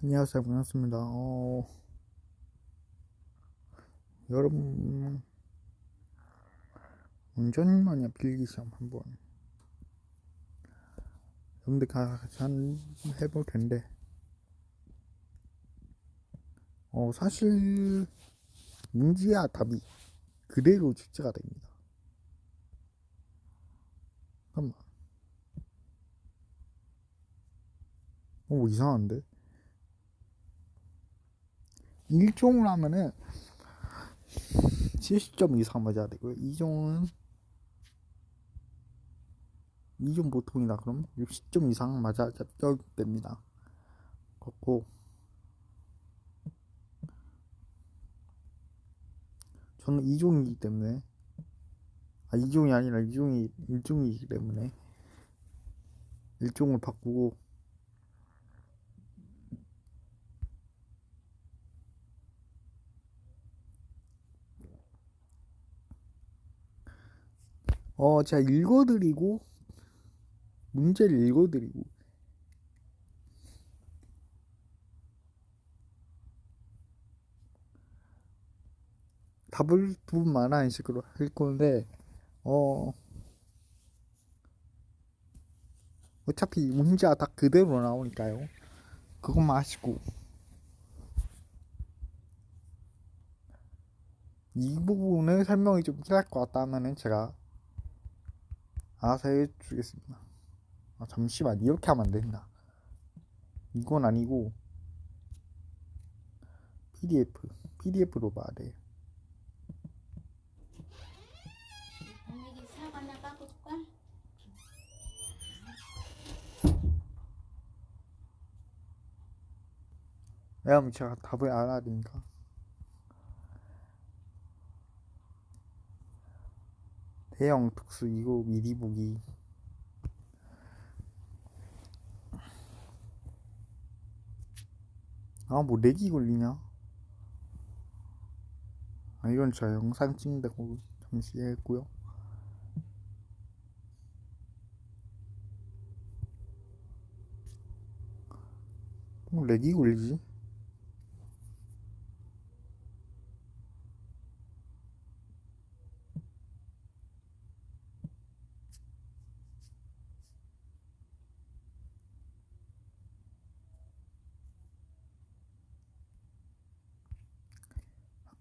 안녕하세요. 반갑습니다. 여러분, 운전마냐 필기 시험 한번 여러분들 같이 해볼 텐데, 사실, 문제야 답이 그대로 출제가 됩니다. 잠깐만, 이상한데? 일종을 하면은 70점 이상 맞아야 되고요. 이종 보통이다. 그럼 60점 이상 맞아야 됩니다. 그렇고, 저는 이종이기 때문에, 이종이 아니라 일종이기 때문에, 일종을 바꾸고, 제가 문제를 읽어드리고, 답을 두 만화인 식으로 할 건데, 어, 어차피 문제가 다 그대로 나오니까요. 그것만 하시고, 이 부분을 설명이 좀 필요할 것 같다 하면은 제가 알아서 해주겠습니다. 잠시만, 이렇게 하면 안 된다. 이건 아니고, PDF로 봐야 돼. 왜냐면 제가 답을 알아야 되니까. 대형 특수 이거 미리 보기. 뭐 렉이 걸리냐? 이건 제가 영상 찍는다고 잠시 했고요. 렉이 걸리지?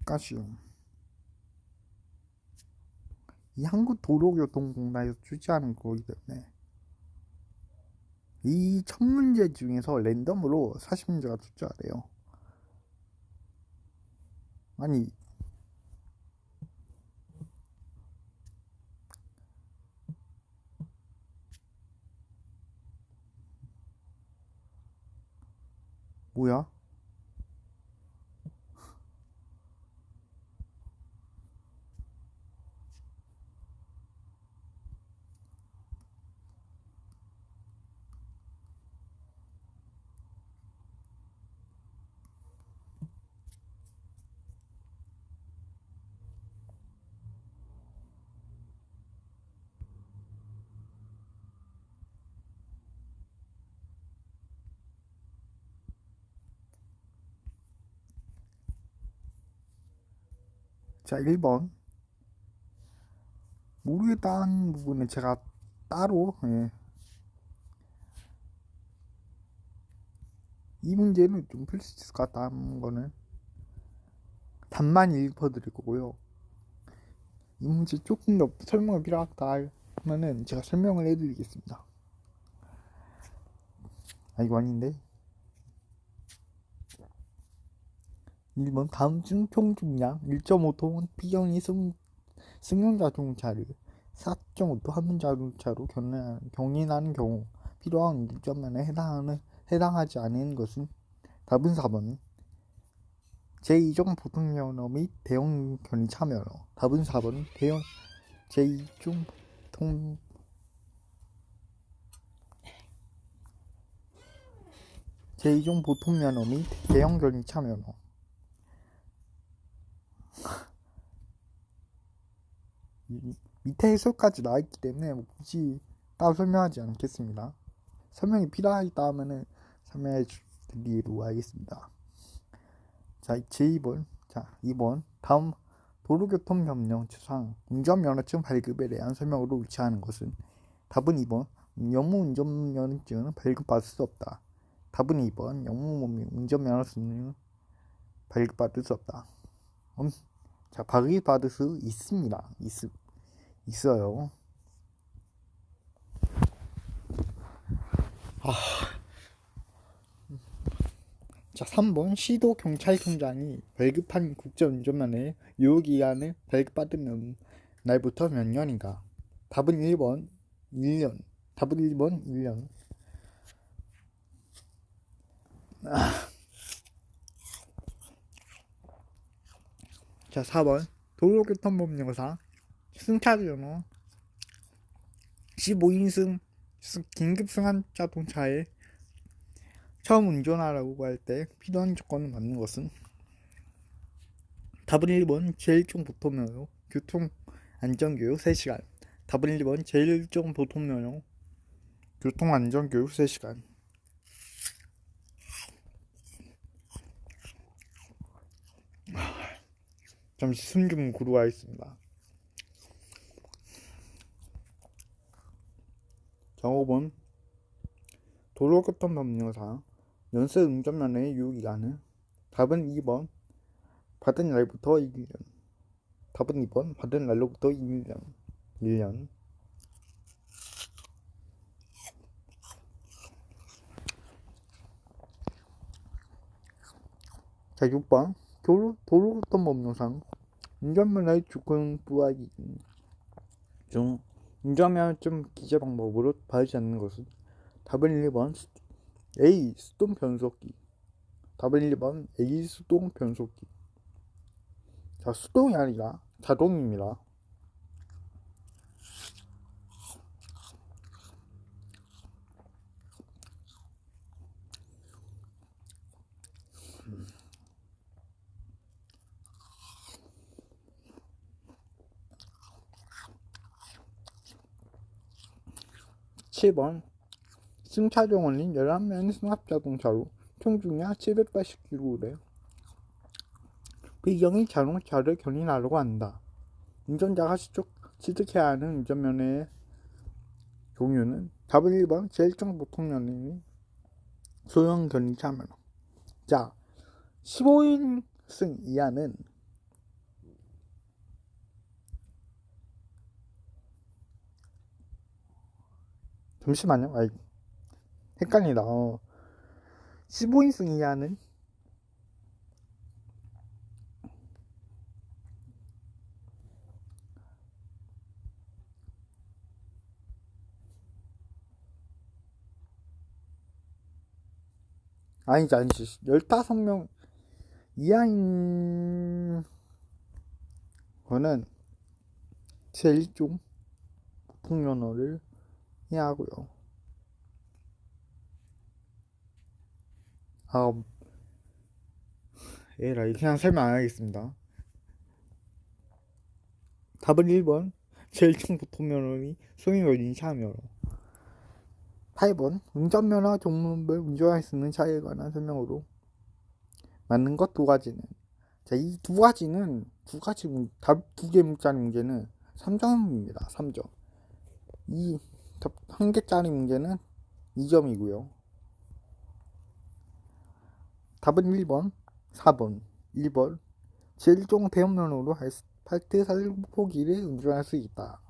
가시움. 이 한국도로교통공단에서 출제하는 거기 때문에 이 첫 문제 중에서 랜덤으로 40문제가 출제가 돼요. 아니, 뭐야? 자, 1번. 모르겠다는 부분은 제가 따로, 이 문제는 좀 풀 수 있을 것 같다는 거는 답만 읽어드릴 거고요. 이 문제 조금 더 설명이 필요하다 하면은 제가 설명을 해드리겠습니다. 이거 아닌데? 1번 다음 중 평중량 1.5톤 B형이 승용자동차를 4.5톤 화물자동차로 경인하는 경우 필요한 일점면에 해당하지 않은 것은 답은 4번 제2종 보통면허 및 대형 견인차면허. 답은 4번 제2종 보통 제2종 보통면허 및 대형 견인차면허. 밑에 해설까지 나와있기 때문에 굳이 따로 설명하지 않겠습니다. 설명이 필요하다 하면은 설명해 드리도록 하겠습니다. 자, 제2번. 자, 2번. 다음 도로교통법령상 운전면허증 발급에 대한 설명으로 위치하는 것은? 답은 2번. 영무 운전면허증은 발급받을 수 없다. 답은 2번. 영무 운전면허증은 발급받을 수 없다. 자, 발급받을 수 있습니다. 있어요. 자, 3번. 시도 경찰청장이 발급한 국제운전면허의 유효기간을 발급받은 날부터 몇 년인가? 답은 1번 1년. 답은 1번 1년. 자, 4번. 도로교통법령상 승차면허 15인승 긴급승한 자동차에 처음 운전하라고 할 때 필요한 조건을 맞는 것은? 답은 1번 제1종 보통면허 교통안전교육 3시간. 답은 1번 제1종 보통면허 교통안전교육 3시간. 잠시 숨 좀 고르겠습니다. 자, 5번. 도로교통법령상 연쇄 운전면허의 유효기간은? 답은 2번 받은 날부터 1년. 답은 2번 받은 날로부터 1년. 자, 6번. 도로교통법령상 운전면허의 주권 부하기 중 운전면허증 기재 방법으로 받지 않는 것은? 답은 1번 A. 수동 변속기. 답은 1번 A. 수동 변속기. 자, 수동이 아니라 자동입니다. (7번) 승차정원인 11명의 승합자동차로 총중량 780kg의 비경이 자동차를 견인하려고 한다. 운전자가 취득해야 하는 운전면허의 종류는? 답은 1번 제1종 보통면허인 소형 견인차 면허. 자, 15인승 이하는 잠시만요. 헷갈리다. 15인승 이하는 아니지 15명 이하인 거는 제1종 보통면허를 해야 하고요. 에라이, 그냥 설명 안 하겠습니다. 답은 1번 제1종 보통면허인 소형 견인차 면허. 8번 운전면허 종류별 운전할 수 있는 차에 관한 설명으로 맞는 것 두 가지는? 자, 이 두 가지는 답 두 개짜리 문제는 3점입니다. 3점. 이 답 한 개짜리 문제는 2점이고요. 답은 1번 4번 1번 제1종 대형면허로 아스팔트 살포기를 운전할 수 있다.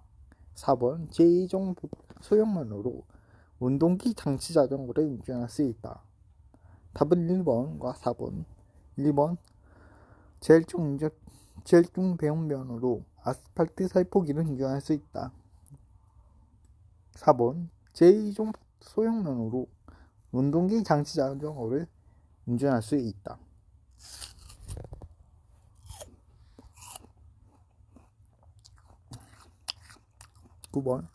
4번 제2종 소형면허로 운동기 장치 자전거를 운전할 수 있다. 답은 1번과 4번. 1번 제1종 대형면허로 아스팔트 살포기를 운전할 수 있다. 4번 제2종 소형면허로 운동기 장치 자전거를 운전할 수 있다. 9번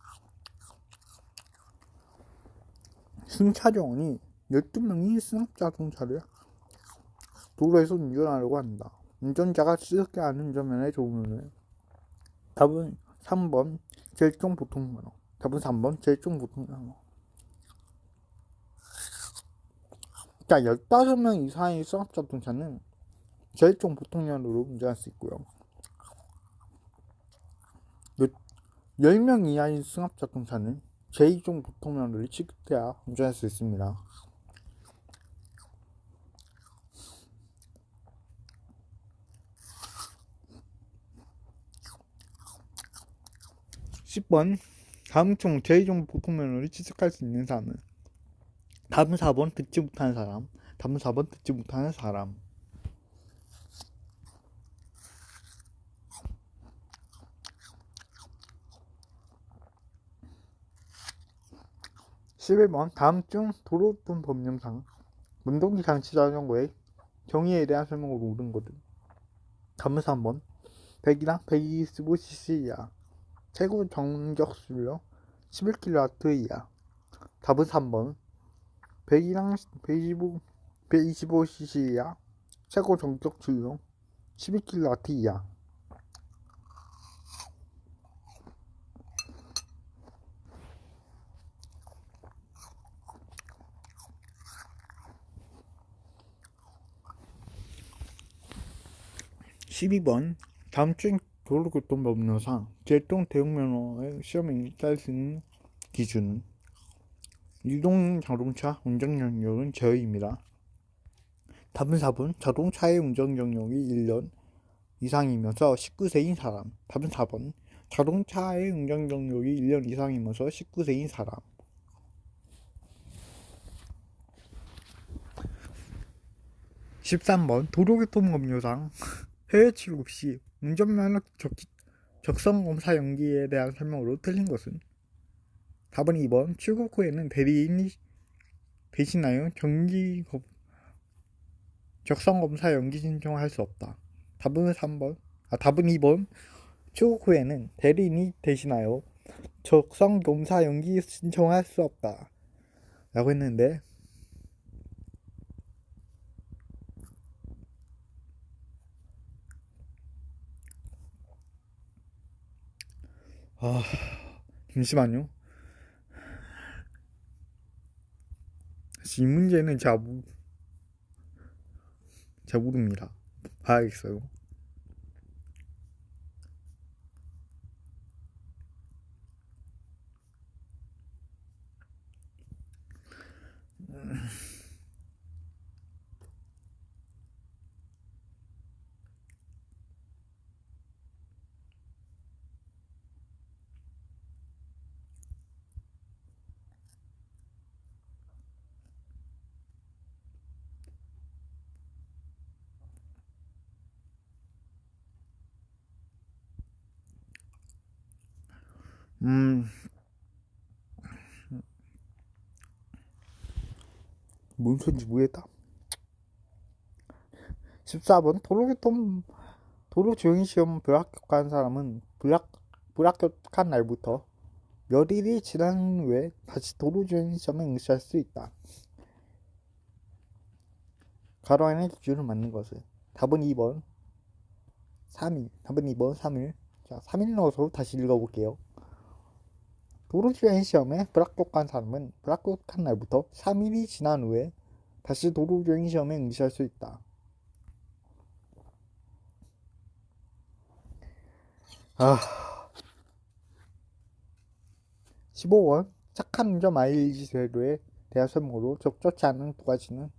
승차정원이 12명이 승합자동차를 도로에서 운전하려고 한다. 운전자가 취득해야 하는 운전면허의 종류는? 답은 3번 제1종 보통면허. 답은 3번 제1종 보통면허. 자, 15명 이상의 승합자동차는 제일종 보통면허로 운전할 수 있고요. 10명 이하의 승합자동차는 제2종 보통면허를 취득해야 운전할 수 있습니다. 10번 다음 중 제2종 보통면허를 취득할 수 있는 사람은 답은 4번 듣지 못하는 사람, 답은 4번 듣지 못하는 사람. 11번 다음 중 도로교통 법령상 문동기 장치 자전거의 경위에 대한 설명으로 옳은 것은 답은 3번 100이랑 125cc 이하 최고 정적 수율 11kW 이하. 답은 3번 100이랑 125cc 이하 최고 정적 수율 11kW 이하. 12번 다음 중 도로교통법령상 제동 대용면허의 시험에 따를 수 있는 기준은 유동 자동차 운전 경력은 제외입니다. 답은 4번 자동차의 운전 경력이 1년 이상이면서 19세인 사람. 답은 4번 자동차의 운전 경력이 1년 이상이면서 19세인 사람. 13번 도로교통법령상 해외 출국 시 운전면허 적성검사 연기에 대한 설명으로 틀린 것은 답은 2번 출국 후에는 대리인이 대신하여 적성검사 연기 신청을 할 수 없다. 답은 2번 출국 후에는 대리인이 대신하여 적성검사 연기 신청을 할 수 없다 라고 했는데 잠시만요. 이 문제는 제가 모릅니다. 봐야겠어요. 뭔 소리인지 모르겠다. 14번 도로주행시험 불합격한 사람은 불합격한 날부터 몇 일이 지난 후에 다시 도로주행시험에 응시할 수 있다. 가로 안에 기준을 맞는 것은 답은 2번 3일. 답은 2번 3일. 자, 3일 넣어서 다시 읽어볼게요. 도로주행시험에 불합격한 사람은 불합격한 날부터 3일이 지난 후에 다시 도로주행시험에 응시할 수 있다. 15번 착한 운전 마일리지 제도에 대한 설명으로 적절치 않은 두 가지는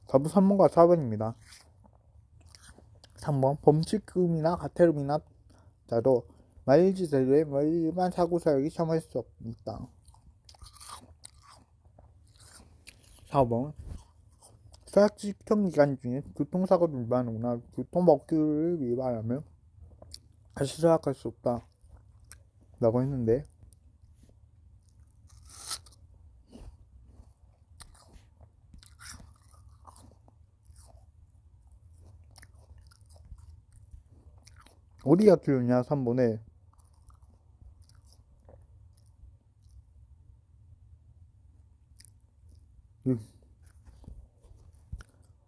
답은 3번과 4번입니다. 3번 범칙금이나 과태료나 자도 마일리지 제도에 일반 사고 사역이 참여할 수 있다. 4번 사학시 시험기간 중에 교통사고를 위반하거나 교통법규를 위반하면 다시 수학할 수 없다 라고 했는데 어디가 틀렸냐 3번에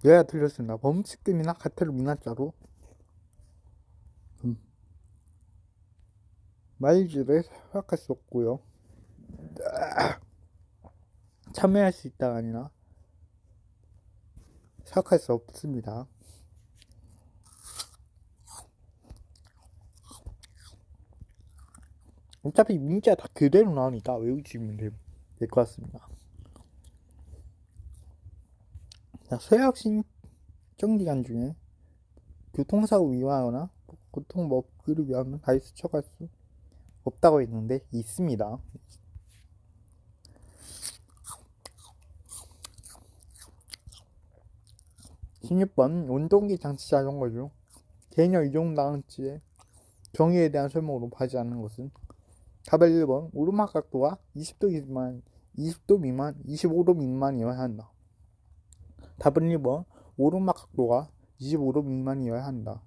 얘가 틀렸습니다. 범칙금이나 과태료 미납자로 마일리지를 허락할 수 없고요. 자, 참여할 수 있다가 아니라 생각할 수 없습니다. 어차피 문자 다 그대로 나오니까 외우시면 될 것 같습니다. 자, 수학 신청기간 중에 교통사고 위반하거나 교통법규를 위반하면 가해수 처벌할 수 없다고 했는데 있습니다. 16번 운동기 장치 자전거 중 개념 이동장치의 정의에 대한 설명으로 하지 않는 것은 답은 1번 오르막 각도가 20도 미만, 25도 미만이어야 한다. 답은 1번 오르막 각도가 25도 미만이어야 한다.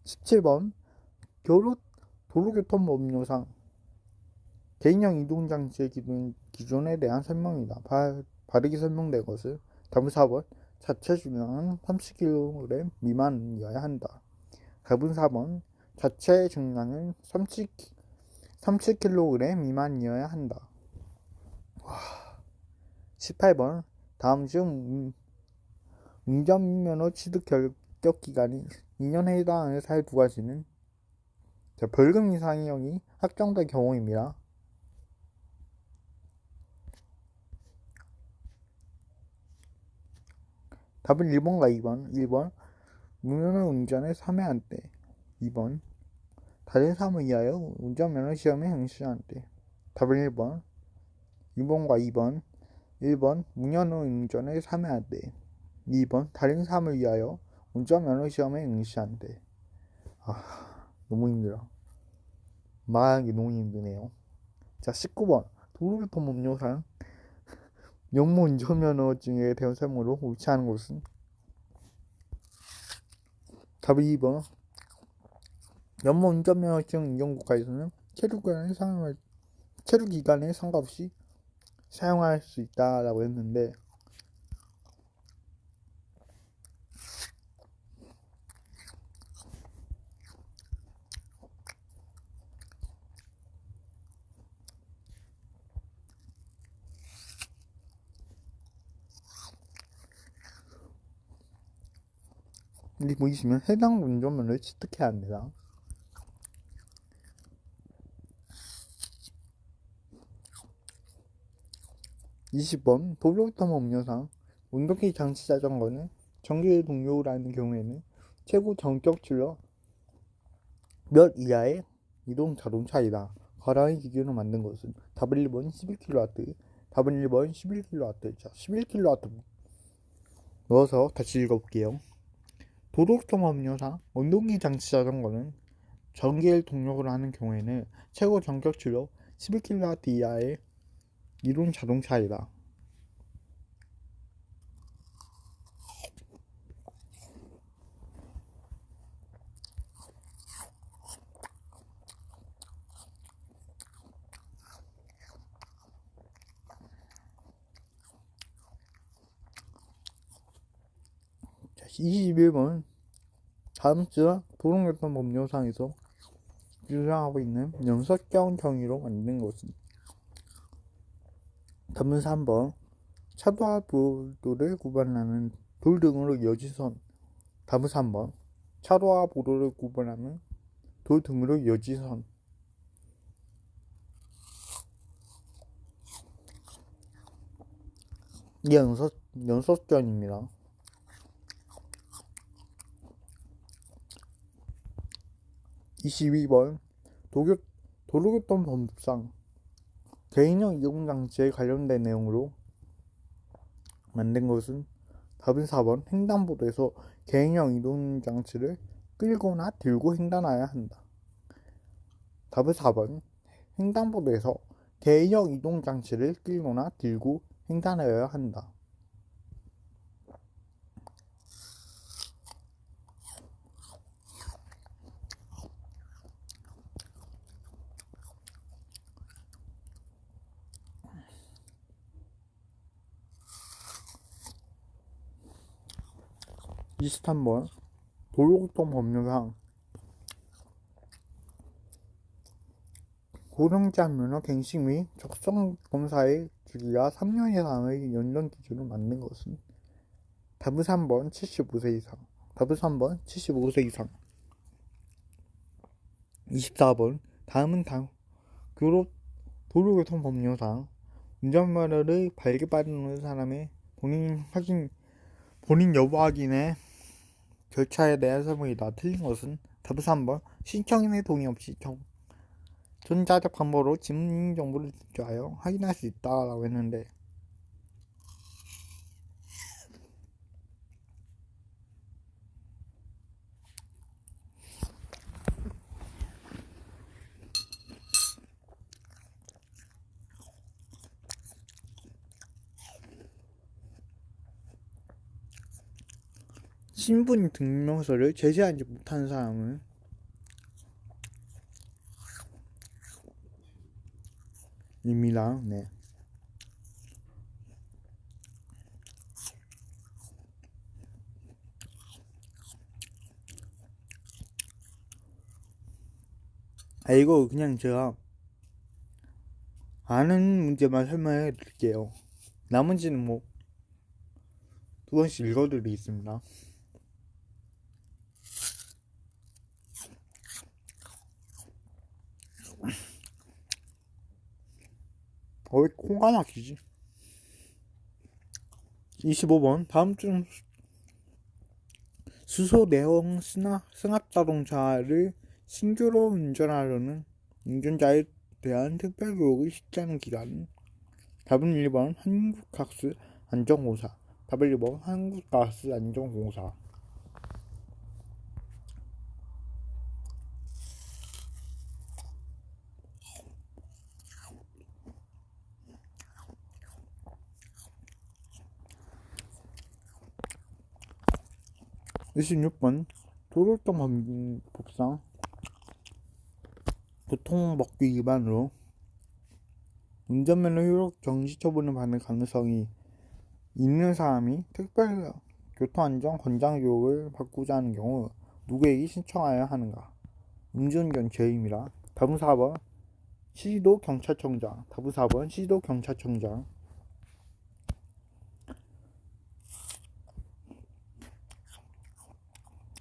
17번 도로교통법령상 개인형 이동장치의 기준에 대한 설명이다. 바르게 설명된 것을 답은 4번 자체 중량은 30kg 미만이어야 한다. 답은 4번 자체 중량은 30kg 미만이어야 한다. 18번 다음 중 운전면허 취득 결격 기간이 2년에 해당하는 사유 두 가지는 벌금 이상형이 확정된 경우입니다. 답은 1번과 2번. 1번 무면허 운전에 참여한대. 2번 다른 사람을 위하여 운전면허 시험에 응시한대. 답은 1번. 1번과 2번. 1번 무면허 운전에 참여한대. 2번 다른 사람을 위하여 운전면허 시험에 응시한대. 너무 힘들어. 말하기 너무 힘드네요. 자, 19번 도로교통법령상 연모 운전면허증에 대한 설명으로 옳지 않은 것은 답은 2번 연모 운전면허증 인정국가에서는 체류 기간에 상관없이 사용할 수 있다라고 했는데 여기 보시면 해당 운전면허를 취득해야 합니다. (20번) 도로교통법령상 운동기 장치 자전거는 전기 동력이라는 경우에는 최고 전격 출력 몇 이하의 이동 자동차이다. 가랑이 기준으로 만든 것은 답은 1번 11kW, 답은 1번 11kW. 자, 11kW 넣어서 다시 읽어볼게요. 도로교통법령상 운동기 장치 자전거는 전기를 동력으로 하는 경우에는 최고 전격 출력 11kW 이하의 이동 자동차이다. 자, 21번 다음 주 도로교통법령상에서 규정하고 있는 연속경 경위로 만든 것은 답은 3번 차도와 보도를 구분하는 돌 등으로 여지선. 답은 3번 차도와 보도를 구분하는 돌 등으로 여지선. 이게 연속견입니다. 22번 도로교통법상 개인형 이동장치에 관련된 내용으로 만든 것은 답은 4번 횡단보도에서 개인형 이동장치를 끌거나 들고 횡단해야 한다. 답은 4번 횡단보도에서 개인형 이동장치를 끌거나 들고 횡단하여야 한다. 23번 도로교통법령상 고령자 면허 갱신 및 적성 검사의 주기가 3년 이상의 연령 기준을 맞는 것은 답은 3번 75세 이상. 답은 3번 75세 이상. 24번 다음은 도로교통법령상 운전면허를 발급받는 사람의 본인 여부 확인의 절차에 대한 설명이다. 틀린 것은 답은 3번 신청인의 동의 없이 전자적 방법으로 지문 정보를 제출하여 확인할 수 있다라고 했는데 신분 증명서를 제시하지 못한 사람은 입니다. 네. 이거 그냥 제가 아는 문제만 설명해 드릴게요. 나머지는 뭐 두 번씩 읽어드리겠습니다. 왜 코가 막히지? 25번 다음 중 수소 내용 승합자동차를 신규로 운전하려는 운전자에 대한 특별교육을 실시하는 기관은 답은 1번 한국가스안전공사. 답은 1번 한국가스안전공사. 26번 도로교통법상 교통법규 위반으로 운전면허 효력 정지 처분을 받을 가능성이 있는 사람이 특별 교통안전 권장 교육을 받고자 하는 경우 누구에게 신청하여야 하는가? 음주운전 죄입니다. 답은 4번 시도경찰청장. 답은 4번 시도경찰청장.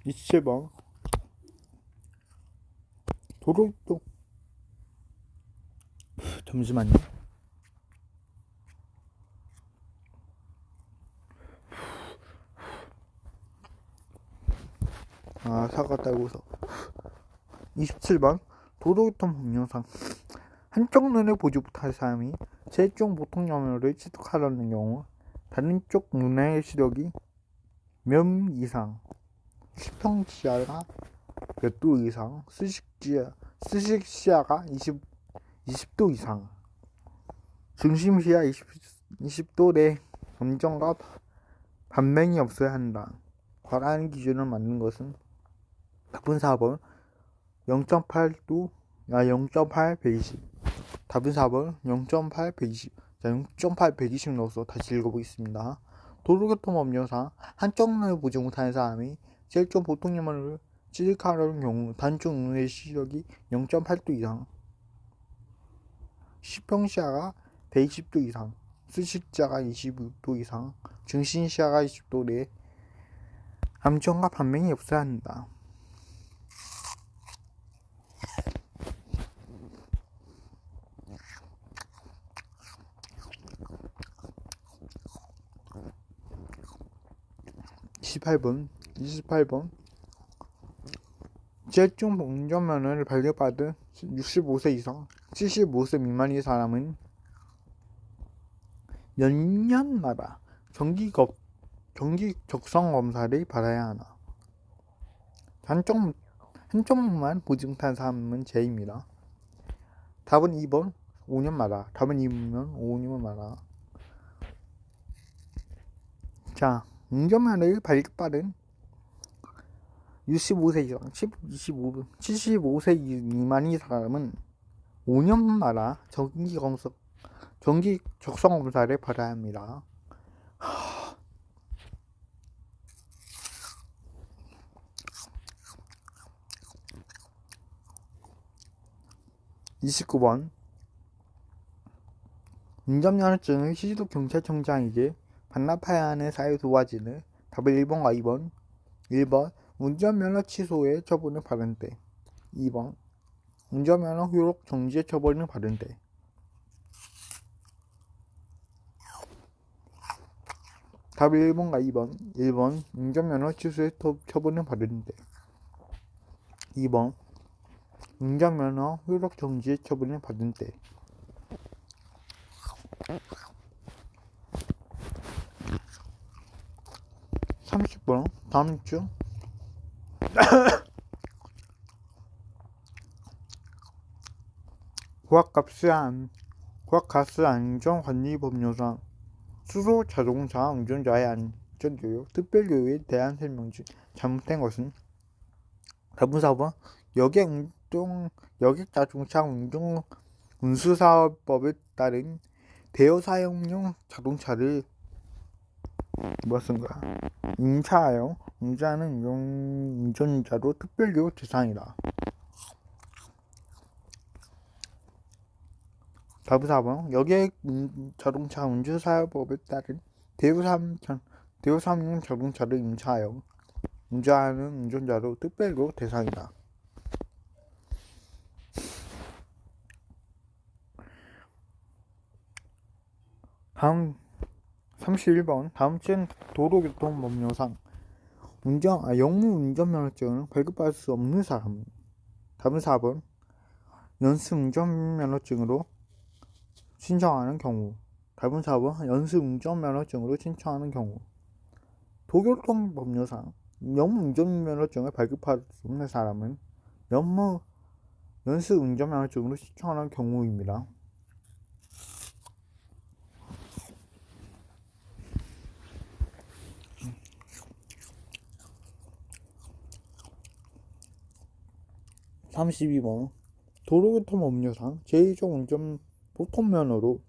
27번 도로교통 잠시만요. 사과 딸고서 27번 도로교통법령상 한쪽 눈을 보지 못할 사람이 제쪽 보통면허를 취득하려는 경우 다른 쪽 눈의 시력이 몇 이상, 수평시야가 몇 도 이상, 스식시야가 20도 이상, 중심시야 20도 내 점점과 반면이 없어야 한다. 과라는 기준을 맞는 것은 답은 4번 0.8도 0.8 120. 답은 4번 0.8 120. 자, 0.8 120 넣어서 다시 읽어보겠습니다. 도로교통법령상 한쪽 눈을 보지 못하는 사람이 제일종 보통면허를 취득하려는 경우 단쪽 눈의 시력이 0.8도 이상, 수평시야가 120도 이상, 수식시야가 25도 이상, 중심시야가 20도 내 암정과 반면이 없어야 한다. (28번) 제일종 운전면허를 발급받은 65세 이상 75세 미만의 사람은 몇 년마다 정기 적성 검사를 받아야 하나? 한쪽만 보지 못한 사람은 죄입니다. 답은 2번 5년마다. 답은 2번 5년마다. 자, 운전면허를 발급받은 65세 이상 75세 미만의 사람은 5년마다 정기 적성 검사를 받아야 합니다. 29번 운전면허증을 시도경찰청장에게 반납해야 하는 사유 두 가지는 답은 1번과 2번. 1번 운전면허 취소의 처분을 받은 때. 2번 운전면허 효력 정지의 처분을 받은 때. 답은 1번과 2번. 1번 운전면허 취소의 처분을 받은 때. 2번 운전면허 효력 정지의 처분을 받은 때. 30번 다음 중 고압가스 안전관리법령상 수소 자동차 운전자의 안전교육, 특별교육에 대한 설명 중 잘못된 것은 답은 4번 여객자동차 운수사업법에 따른 대여 사용용 자동차를 임차하여 운전하는 운전자로 특별교육 대상이다. 답은 4번 여객자동차 운수사업법에 따른 대여 사용용 자동차를 임차하여 운전하는 운전자로 특별교육 대상이다. 다음 31번 다음쯤 도로교통법령상 영문 운전면허증을 발급받을 수 없는 사람. 답은 4번 연수 운전면허증으로 신청하는 경우. 답은 4번 연수 운전면허증으로 신청하는 경우. 도교통법령상 영문 운전면허증을 발급받을 수 없는 사람은 연수 운전면허증으로 신청하는 경우입니다. (32번) 도로교통법령상 제2종 운전 보통면허로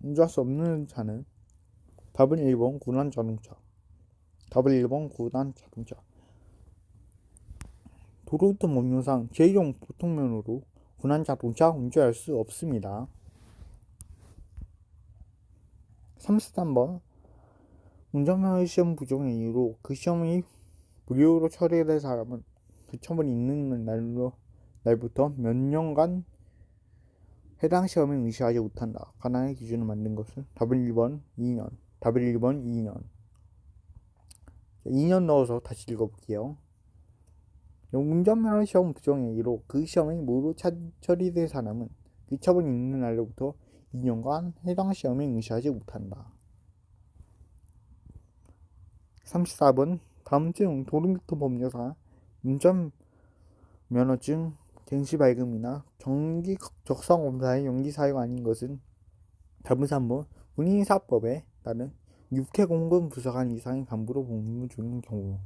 운전할 수 없는 차는 답은 1번 군환자동차. 답은 1번 군환자동차. 도로교통법령상 제2종 보통면허로 군환자동차 운전할 수 없습니다. 33번 운전면허 시험 부정의 이유로 그 시험이 무료로 처리될 사람은 그 처분이 있는 날부터 몇 년간 해당 시험에 응시하지 못한다. 가나의 기준을 만든 것은 답은 1번 2년. 답은 1번 2년. 2년 넣어서 다시 읽어볼게요. 운전면허 시험 부정의 이유로 그 시험이 무료 처리될 사람은 그 처분이 있는 날로부터 2년간 해당 시험에 응시하지 못한다. 34번 다음중 도로교통법령상 운전면허증 갱시 발급이나 정기 적성검사의 연기 사유가 아닌 것은 답은 3번 군인사법에 따른 육해공군 부사관 이상의 간부로 복무 중인 경우.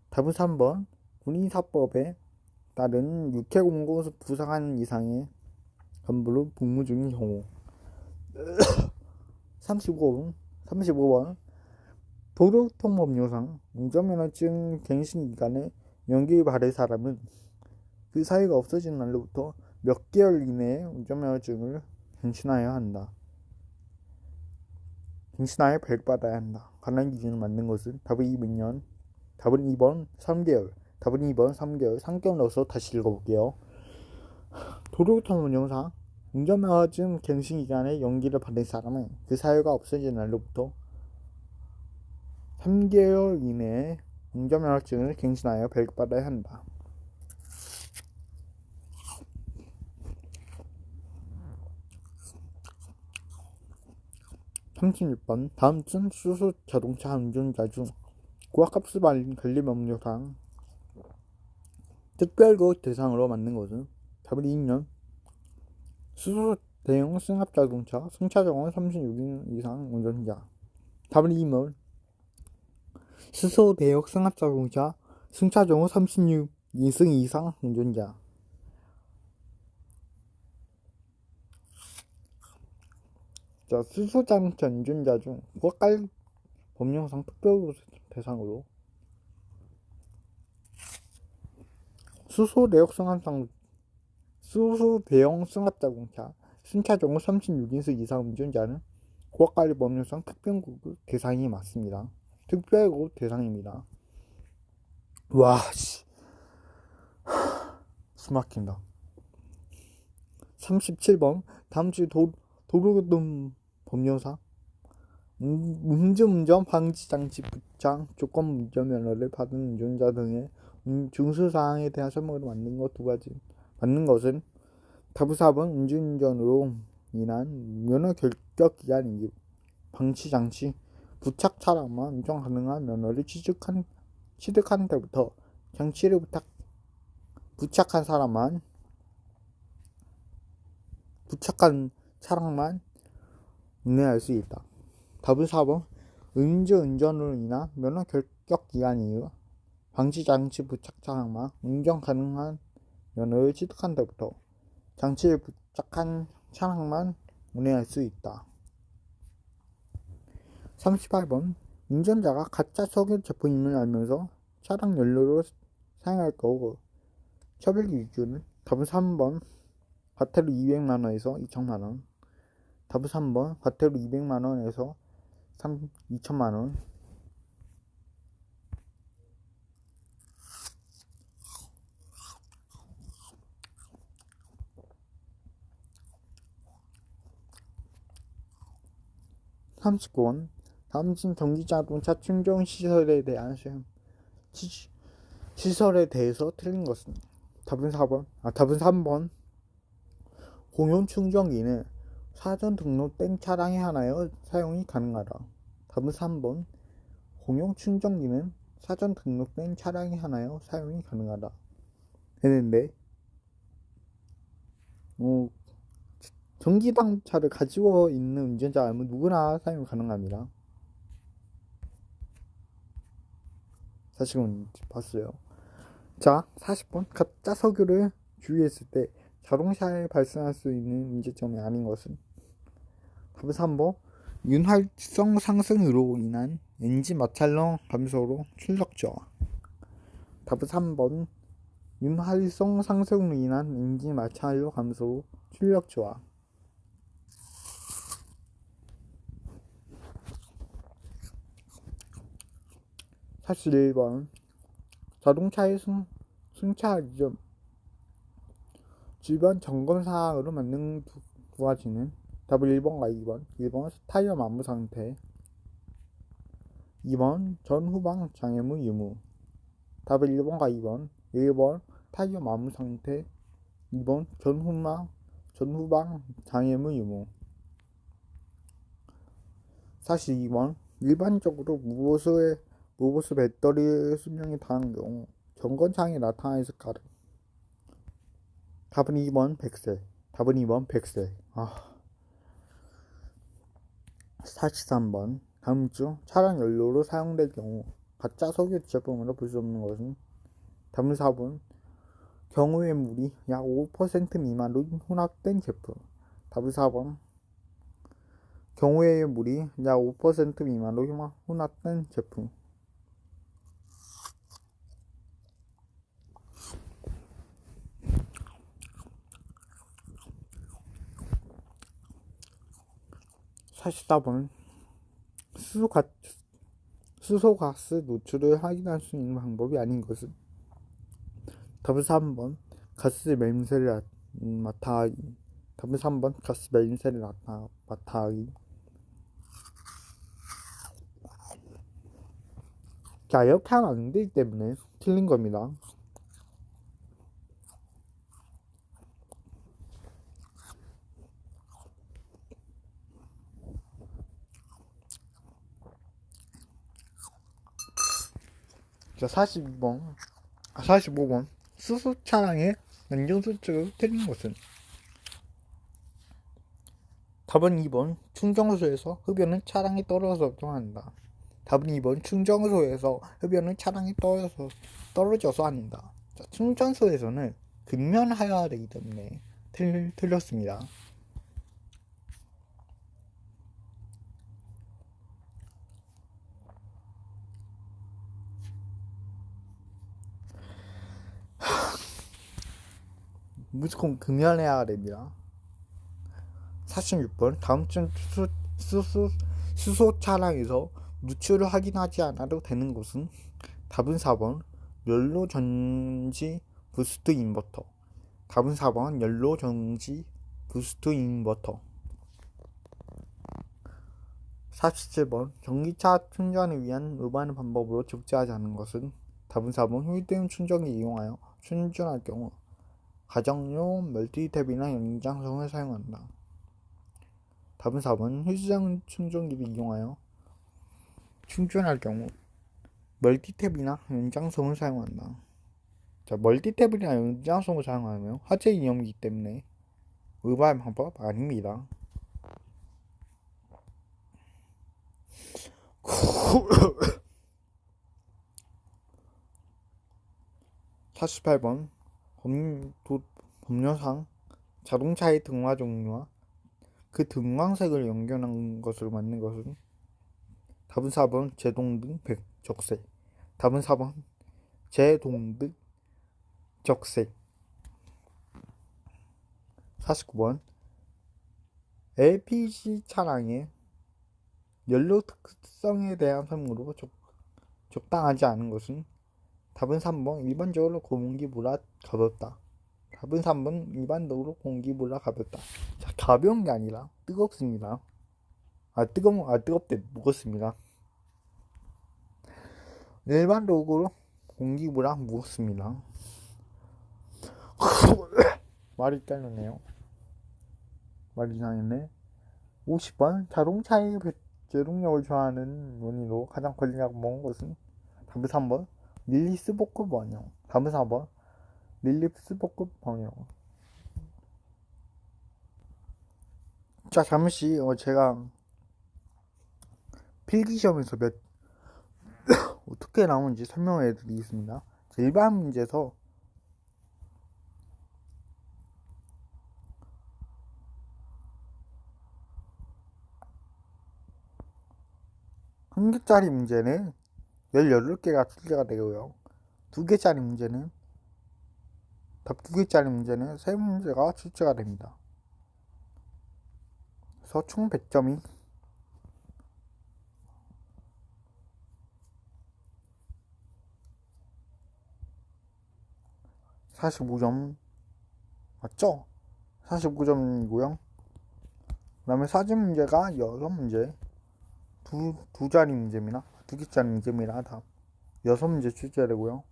답은 3번 군인사법에 따른 육해공군 부사관 이상의 간부로 복무 중인 경우. 35번 도로교통법령상 운전면허증 갱신 기간에 연기를 받을 사람은 그 사유가 없어진 날로부터 몇 개월 이내에 운전면허증을 갱신하여 발급받아야 한다. 관련 기준을 만든 것은 답은 2년. 답은 2번 3개월. 답은 2번 3개월. 3개월 넣어서 다시 읽어볼게요. 도로교통법령상 운전면허증 갱신 기간에 연기를 받을 사람은 그 사유가 없어진 날로부터 3개월 이내에 운전면허증을 갱신하여 발급받아야 한다. 36번 다음쯤 수소 자동차 운전자 중 고압가스 관리법령상 특별교육 대상으로 맞는 것은 답은 2년 수소 대형 승합자동차 승차정원 36인 이상 운전자. 답은 2번 수소 대형 승합자동차 승차정원 36인승 이상 운전자. 자, 수소자동차 운전자 중 고압가스 법령상 특별교육 대상으로 수소 내역 수소 대형 승합자동차 승차 정도 36인승 이상 운전자는 고학관리 법률상 특별구급 대상이 맞습니다. 특별구급 대상입니다. 와, 씨. 숨막힌다. 37번 다음주 도로교통 법령상 음주운전 방지장치 부착 조건 운전면허를 받은 운전자 등의 중수사항에 대한 설명으로 맞는 것 두 가지. 맞는 것은 답 4번 음주운전으로 인한 면허 결격 기간 이후 방치장치 부착 차량만 운전 가능한 면허를 취득한 때부터 장치를 부착한 차량만 운행할 수 있다. 답은 4번 음주운전으로 인한 면허 결격 기간 이후 방지장치 부착 차량만 운전 가능한 면허를 취득한 때부터 장치를 부착한 차량만 운행할 수 있다. 38번 운전자가 가짜 석유 제품임을 알면서 차량 연료로 사용할 경우 처벌 기준은 답은 3번 과태료 200만원에서 2천만원. 답은 3번 과태료 200만원에서 2천만원. 39번 다음 중 전기자동차 충전 시설에 대해서 틀린 것은 답은 3번 공용 충전기는 사전 등록된 차량에 하나여 사용이 가능하다. 답은 3번 공용 충전기는 사전 등록된 차량에 하나여 사용이 가능하다 했는데 전기자동차를 가지고 있는 운전자라면 누구나 사용 가능합니다. 사실은 봤어요. 자, 40번 가짜 석유를 주유했을 때 자동차에 발생할 수 있는 문제점이 아닌 것은 답은 3번 윤활성 상승으로 인한 엔진 마찰력 감소로 출력 저하. 답은 3번 윤활성 상승으로 인한 엔진 마찰력 감소로 출력 저하. 41번 자동차의 승차 지점 주변 점검 사항으로 맞는 두 가지는 답은 1번과 2번. 1번 타이어 마모 상태, 2번 전후방 장애물 유무. 답은 1번과 2번. 1번 타이어 마모 상태, 2번 전후방 장애물 유무. 42번 일반적으로 무보수 배터리 수명이 다한 경우 점검사항이 나타나있을 까닭. 답은 2번 100세. 43번 다음 중 차량 연료로 사용될 경우 가짜 석유 제품으로 볼 수 없는 것은 답은 4번 경우의 물이 약 5% 미만으로 혼합된 제품. 답은 4번 경우의 물이 약 5% 미만으로 혼합된 제품. 44번 수소가스 노출을 확인할 수 있는 방법이 아닌 것은 답은 3번 가스 냄새를 맡아하기. 답은 3번 가스 냄새를 맡아하기. 자, 이렇게 하면 안 되기 때문에 틀린 겁니다. 자, 45번 수소 차량의 안전수칙을 틀린 것은 답은 2번 충전소에서 흡연은 차량이 떨어져서 한다. 답은 2번 충전소에서 흡연은 차량이 떨어져서 한다. 자, 충전소에서는 근면하여야 되기 때문에 틀렸습니다. 무조건 금연해야 됩니다. 46번 다음쯤 수소 차량에서 누출을 확인하지 않아도 되는 것은? 답은 4번 연료 전지 부스트 인버터. 답은 4번 연료 전지 부스트 인버터. 47번 전기차 충전을 위한 일반 방법으로 적재하지 않은 것은? 답은 4번 휴대용 충전기 이용하여 충전할 경우 가정용 멀티탭이나 연장성을 사용한다. 답은 4번 휴대용 충전기를 이용하여 충전할 경우 멀티탭이나 연장성을 사용한다. 자, 멀티탭이나 연장성을 사용하면 화재 위험이기 때문에 의무화 방법 아닙니다. 48번 법령상 자동차의 등화 종류와 그 등광색을 연결한 것으로 맞는 것은? 답은 4번 제동등 적색. 답은 4번 제동등 적색. 49번 LPG 차량의 연료 특성에 대한 설명으로 적당하지 않은 것은? 답은 3번 일반적으로 공기보다 가볍다. 답은 3번 일반적으로 공기보다 가볍다. 자, 가벼운 게 아니라 뜨겁습니다. 뜨겁대 무겁습니다. 일반적으로 공기보다 무겁습니다. 말이 짧네요. 말이 이상했네. 50번 자동차의 제동력을 좋아하는 원인으로 가장 권리가 먼 것은? 답은 3번 릴리스 복구 번영. 답은 4번 릴리스 복구 번영. 자, 잠시 제가 필기시험에서 어떻게 나오는지 설명해 드리겠습니다. 일반 문제에서 한 개짜리 문제는 18개가 출제가 되고요. 2개짜리 문제는 답 2개짜리 문제는 3문제가 출제가 됩니다. 그래서 총 100점이 45점 맞죠? 45점이고요. 그 다음에 사진 문제가 6문제 두 자리 문제입니다. 2개짜리 문제입니다. 다 6문제 출제되고요.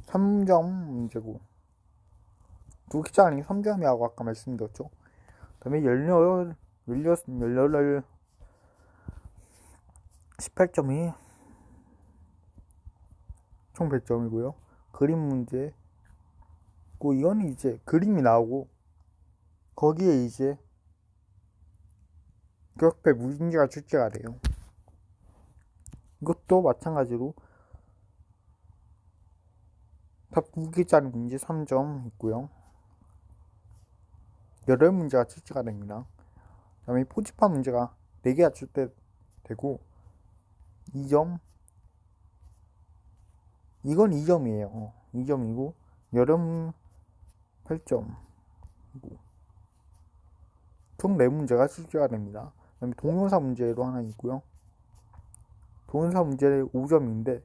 3점 문제고 2개짜리 3점이라고 아까 말씀드렸죠. 그 다음에 18점이 총 100점이고요. 그림 문제 이거는 이제 그림이 나오고 거기에 이제 격별 문제가 출제가 돼요. 이것도 마찬가지로 답 2개짜리 문제 3점 있고요. 8문제가 출제가 됩니다. 그 다음에 포집합 문제가 4개가 출제되고 2점 이건 2점이에요. 2점이고 여름 8점 총 4문제가 출제가 됩니다. 그 다음에 동영상 문제도 하나 있고요. 동영상 문제 5점인데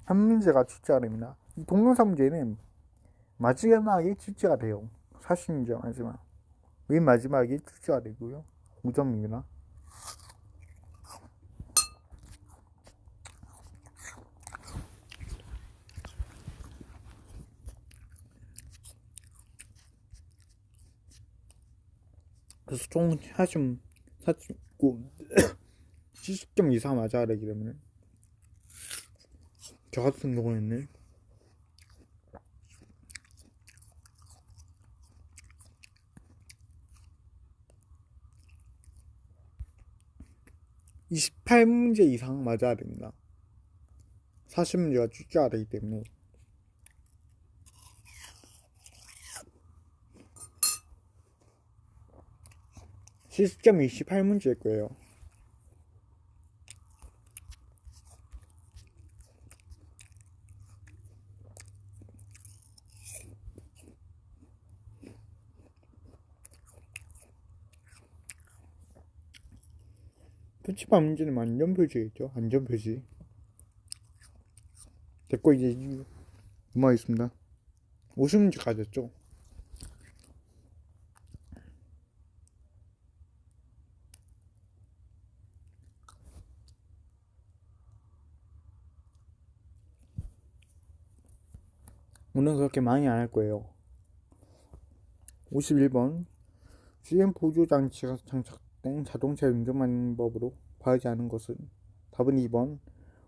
한 문제가 출제가 됩니다. 이 동영상 문제는 마지막에 출제가 돼요. 40문제 마지막 맨 마지막에 출제가 되고요. 5점입니다. 그래서 총 70점 이상 맞아야 되기 때문에 저 같은 경우에는 28문제 이상 맞아야 됩니다. 40문제가 출제가 되기 때문에 70점이 28문제일 거예요. 표지판 문제는 안전표시겠죠. 안전표시. 됐고 이제 넘어가겠습니다. 50문제 가졌죠. 오늘 그렇게 많이 안 할 거예요. 51번 주행 보조 장치가 장착된 자동차 운전 방법으로 과하지 않은 것은? 답은 2번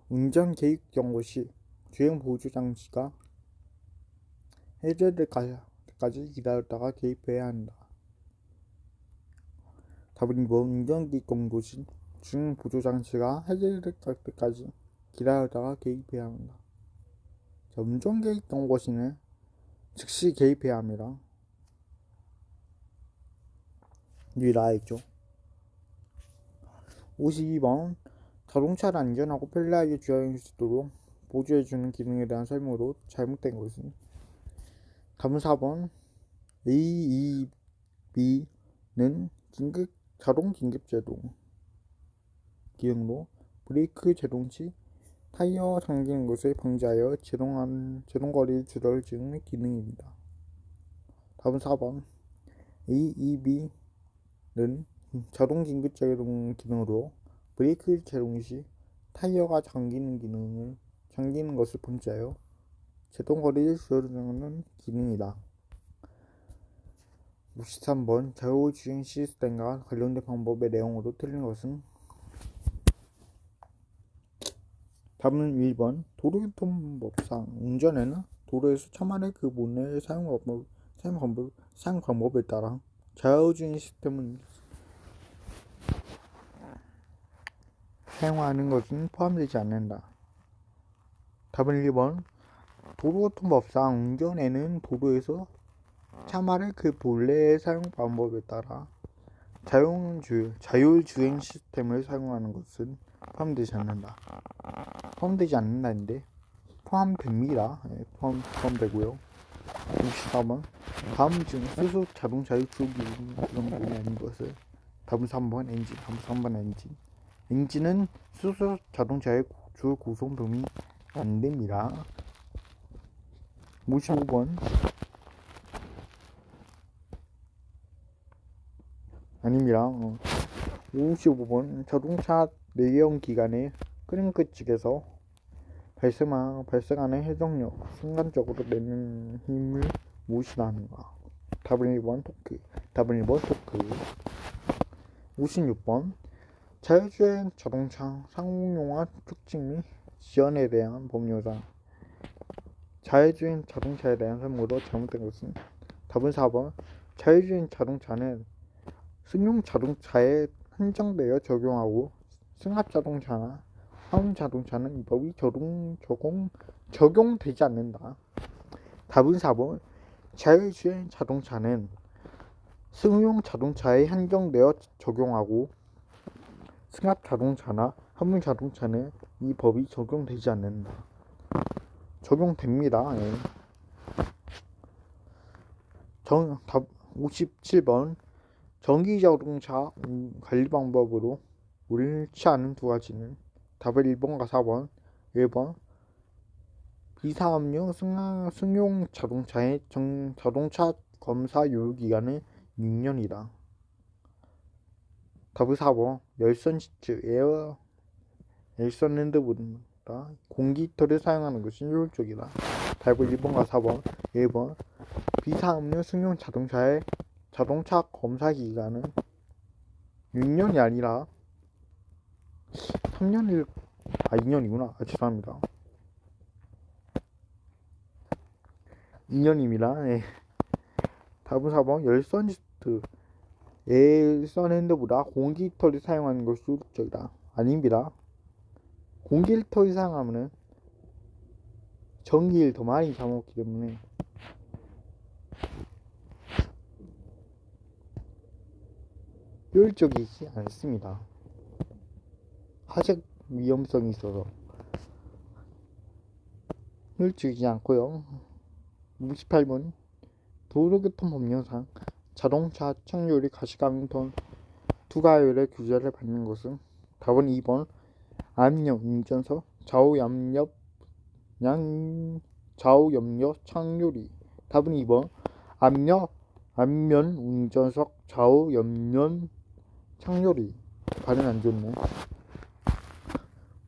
운전 계획 경고 시 주행 보조 장치가 해제될 때까지 기다렸다가 개입해야 한다. 답은 2번 운전 계획 경고 시 주행 보조 장치가 해제될 때까지 기다렸다가 개입해야 한다. 자, 운전 계획 경고 시는 즉시 개입해야 합니다. 이 나와있죠. 52번 자동차를 안전하고 편리하게 주행할 수 있도록 보조해주는 기능에 대한 설명으로 잘못된 것은? 답은 4번 AEB는 자동 긴급 제동 기능으로 브레이크 제동 시 타이어 잠기는 것을 방지하여 제동거리 조절 중 기능입니다. 답은 4번 AEB는 자동 긴급 제동 기능으로 브레이크 제동 시 타이어가 잠기는 것을 방지하여 제동거리를 조절하는 기능이다. 53번 자율주행 시스템과 관련된 방법의 내용으로 틀린 것은? 답은 1번 도로교통법상 운전에는 도로에서 차만의 그 모델의 사용 방법에 따라 자율주행 시스템을 사용하는 것은 포함되지 않는다. 답은 1번 도로교통법상 운전에는 도로에서 차만의 그 본래의 사용 방법에 따라 자율주행 시스템을 사용하는 것은 포함되지 않는다인데 포함됩니다. 포함되고요. 64번 다음 중 수소 자동차의 주 구성품이 아닌 것을? 답은 3번 엔진. 엔진은 수소 자동차의 주 구성품이 안 됩니다. 55번 아닙니다. 55번 자동차 내연 기관의 크랭크 측에서 발생하는 해동력 순간적으로 내는 힘을 무엇이라 하는가? 답은 1번 토크. 56번 자율주행 자동차 상용화 특징 및 지원에 대한 법률상 자율주행 자동차에 대한 설명으로 잘못된 것은? 답은 4번 자율주행 자동차는 승용 자동차에 한정되어 적용하고 승합자동차나 화물자동차는 이 법이 적용되지 않는다. 답은 4번 자율주행 자동차는 승용 자동차에 한정되어 적용하고 승합자동차나 화물자동차는 이 법이 적용되지 않는다. 적용됩니다. 네. 57번 전기자동차 관리 방법으로 옳지 않은 두 가지는? 답은 1번과 4번. 1번 비사업용 승용 자동차의 자동차 검사 요구기간은 6년이다. 답은 4번 열선 시트 열선 핸드보다 공기 히터를 사용하는 것이 효율적이다. 답은 1번과 4번. 1번 비사업용 승용 자동차의 자동차 검사 기간은 6년이 아니라 2년이구나. 죄송합니다. 2년입니다. 네. 답은 4번 열선 시트 열선 핸드보다 공기 히터를 사용하는 것이 효율적이다. 아닙니다. 공기 히터를 사용하면 전기를 더 많이 잡아먹기 때문에 효율적이지 않습니다. 화재 위험성이 있어서 효율적이지 않고요. 58번 도로교통법령상 자동차 착륙이 가시광선 투과율의 규제를 받는 것은? 답은 2번 암력 운전석 좌우 염려 창유리. 답은 2번 앞면 운전석 좌우 옆면 창유리. 발음 안 좋네.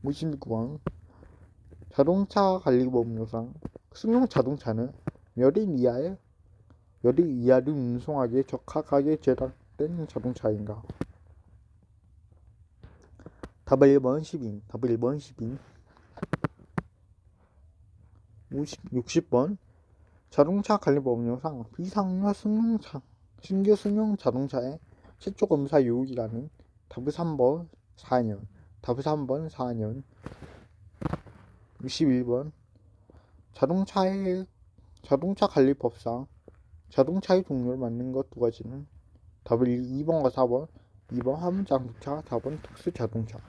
56번 자동차 관리법률상 승용 자동차는 몇 인 이하를 운송하기에 적합하게 제작된 자동차인가? 답은 1번 10인. 답은 1번 10인. 60번 자동차 관리법률상 비상용 신규 승용 자동차의 최초 검사 요구기간은 답은 3번 4년. 답은 3번 4년. 61번 자동차 관리법상 자동차의 종류를 맞는 것 두 가지는 답은 2번과 4번. 2번 화물자동차, 4번 특수자동차.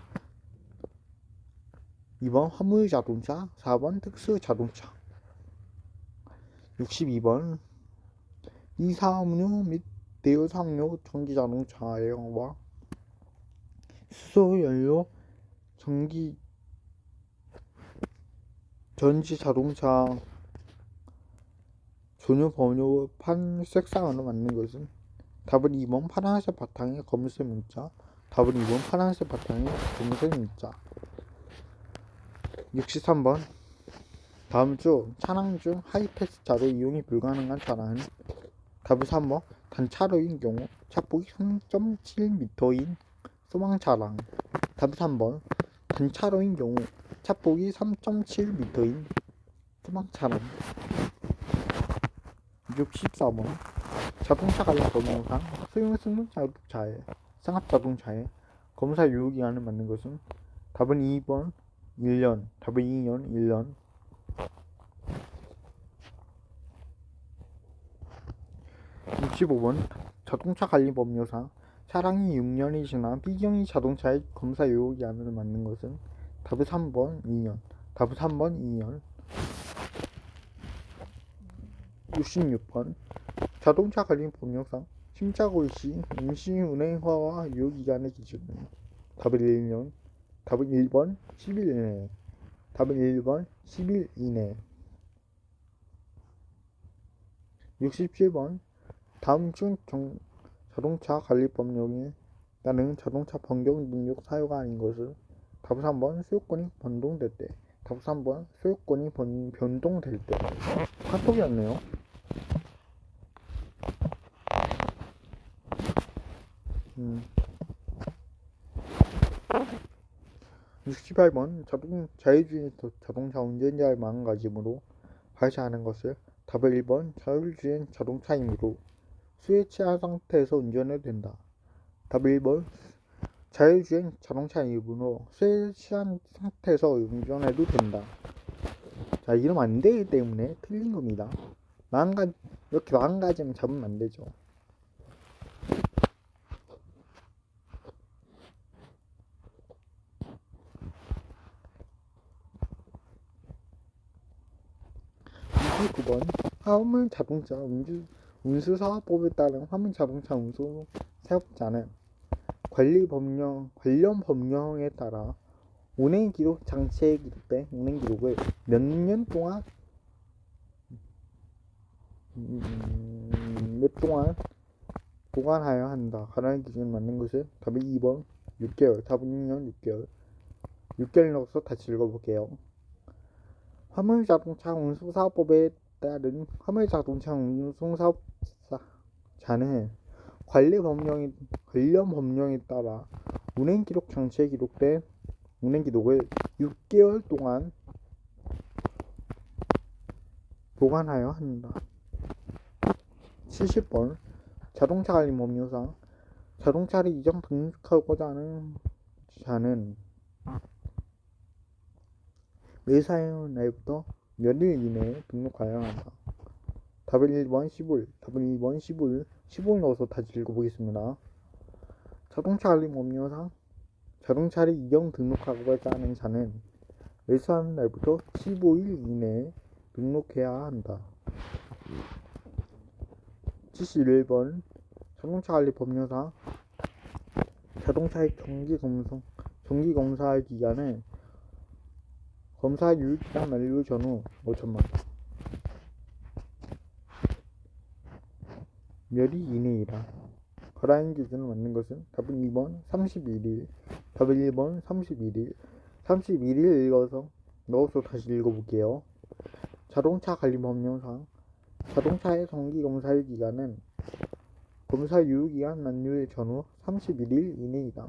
2번 화물자동차, 4번 특수자동차. 62번 이사음료 및 대여사항료 전기자동차와 수소연료 전지자동차 전후 번호판 색상으로 맞는 것은 답은 2번 파란색 바탕에 검은색 문자. 답은 2번 파란색 바탕에 검은색 문자. 63번 다음 중 차량 중 하이패스 자료 이용이 불가능한 차량은 답은 3번 단차로인 경우 차폭이 3.7m인 소방차량. 답은 3번 단차로인 경우 차폭이 3.7m인 소방차량. 64번 자동차 관련 법령상 승용 자동차의 상업자동차의 검사 요구기간을 맞는 것은 답은 2번 1년. 답은 2년 1년. 65번 자동차 관리 법령상 차량이 6년이 지난 비경유 자동차의 검사 요구기간을 맞는 것은 답은 3번 2년. 답은 3번 2년. 66번 자동차 관리 법령상 심사고의 시 임시운행허가 요구기간의 기준은 답은 1년. 답은 1번 10일 이내. 답은 1번 10일 이내. 67번 다음 중 자동차 관리법령에 따른 자동차 변경 능력 사유가 아닌 것은 답은 3번 소유권이 변동될 때. 답은 3번 소유권이 변동될 때. 카톡이었네요. 68번 자율주행 자동차 운전자의 마음가짐으로 발사하는 것을 답은 1번 자율주행 자동차이므로 수에 취한 상태에서 운전해도 된다. 답은 1번 자율주행 자동차이므로 수에 취한 상태에서 운전해도 된다. 자, 이러면 안 되기 때문에 틀린 겁니다. 이렇게 마음가짐 잡으면 안 되죠. 29번 화물자동차 운수사업법에 따른 화물자동차 운수사업자는 관련 법령에 따라 운행기록 장치에 기록된 운행기록을 몇 년 동안 보관하여야 한다. 가라는 기준을 맞는 것은 답은 2번 6개월. 답은 2년 6개월. 6개월 넣어서 다시 읽어볼게요. 화물자동차 운송사업법에 따른 화물자동차 운송사업자는 관련 법령에 따라 운행기록 장치에 기록된 운행기록을 6개월 동안 보관하여야 한다. 70번 자동차 관리 법령상 자동차를 이전 등록하고자 하는 자는 매사용 날부터 몇 일 이내에 등록하여야 한다. 답은 1번 15일. 답은 2번 15일. 15일 넣어서 다시 읽어보겠습니다. 자동차 관리 법령상 자동차를 이전 등록하고자 하는 자는 매수하는 날부터 15일 이내에 등록해야 한다. 71번 자동차 관리 법령상 자동차의 정기검사 기간은 검사 유효기간 만료 전후 5천만. 몇 일 이내이다. 가라앉는 기준을 맞는 것은 답은 2번 31일. 답은 1번 31일. 31일 넣어서 다시 읽어볼게요. 자동차 관리 법령상 자동차의 정기검사 기간은 검사 유효기간 만료일 전후 31일 이내이다.